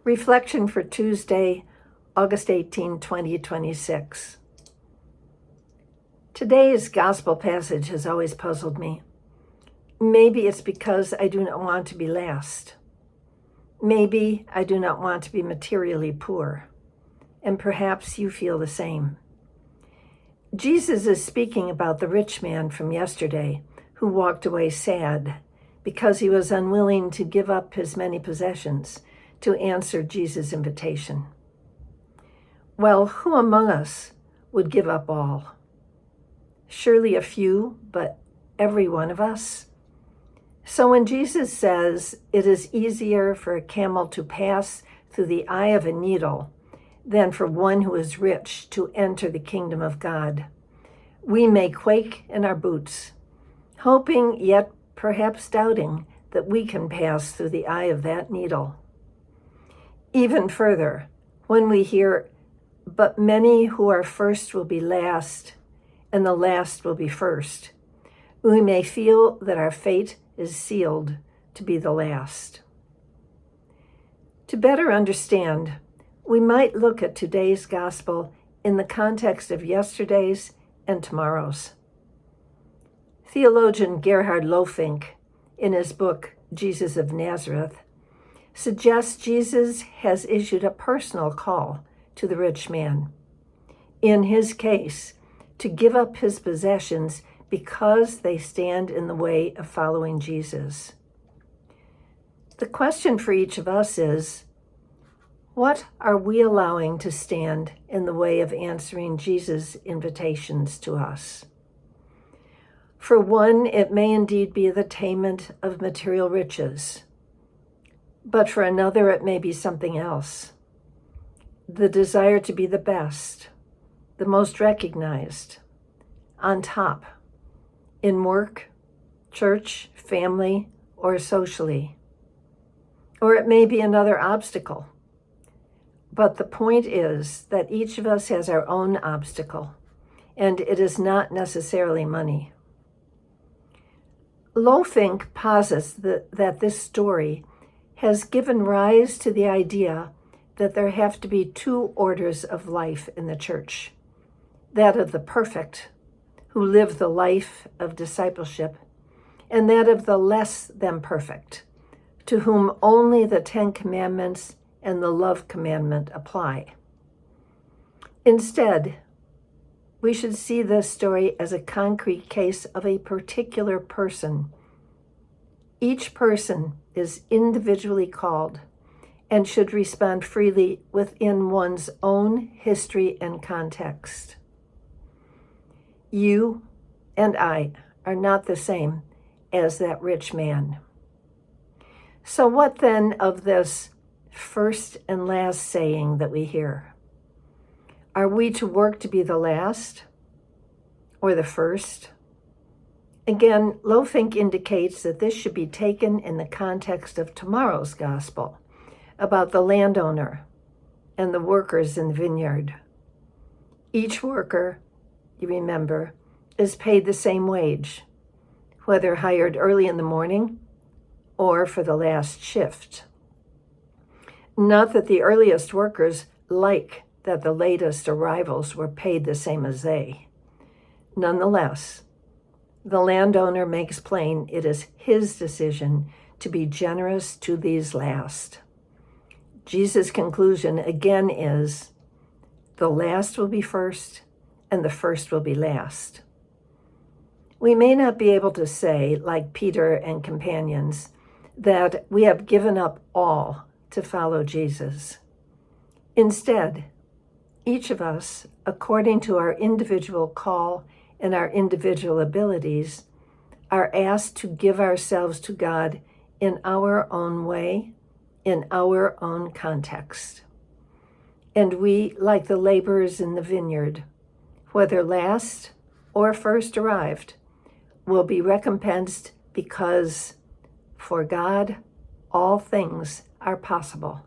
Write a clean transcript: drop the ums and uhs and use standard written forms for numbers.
Reflection for Tuesday, August 18, 2026. Today's gospel passage has always puzzled me. Maybe it's because I do not want to be last. Maybe I do not want to be materially poor. And perhaps you feel the same. Jesus is speaking about the rich man from yesterday who walked away sad because he was unwilling to give up his many possessions to answer Jesus' invitation. Well, who among us would give up all? Surely a few, but every one of us? So when Jesus says it is easier for a camel to pass through the eye of a needle than for one who is rich to enter the kingdom of God, we may quake in our boots, hoping yet perhaps doubting that we can pass through the eye of that needle. Even further, when we hear, "But many who are first will be last, and the last will be first," we may feel that our fate is sealed to be the last. To better understand, we might look at today's gospel in the context of yesterday's and tomorrow's. Theologian Gerhard Lofink, in his book, Jesus of Nazareth, suggests Jesus has issued a personal call to the rich man. In his case, to give up his possessions because they stand in the way of following Jesus. The question for each of us is, what are we allowing to stand in the way of answering Jesus' invitations to us? For one, it may indeed be the attainment of material riches. But for another, it may be something else. The desire to be the best, the most recognized, on top, in work, church, family, or socially. Or it may be another obstacle. But the point is that each of us has our own obstacle, and it is not necessarily money. Lofink posits that this story has given rise to the idea that there have to be two orders of life in the church, that of the perfect, who live the life of discipleship, and that of the less than perfect, to whom only the 10 Commandments and the love commandment apply. Instead, we should see this story as a concrete case of a particular person. Each person is individually called and should respond freely within one's own history and context. You and I are not the same as that rich man. So what then of this first and last saying that we hear? Are we to work to be the last or the first? Again, Lofink indicates that this should be taken in the context of tomorrow's gospel, about the landowner and the workers in the vineyard. Each worker, you remember, is paid the same wage, whether hired early in the morning or for the last shift. Not that the earliest workers like that the latest arrivals were paid the same as they. Nonetheless, the landowner makes plain it is his decision to be generous to these last. Jesus' conclusion again is, the last will be first and the first will be last. We may not be able to say, like Peter and companions, that we have given up all to follow Jesus. Instead, each of us, according to our individual call and our individual abilities, are asked to give ourselves to God in our own way, in our own context. And we, like the laborers in the vineyard, whether last or first arrived, will be recompensed because for God, all things are possible.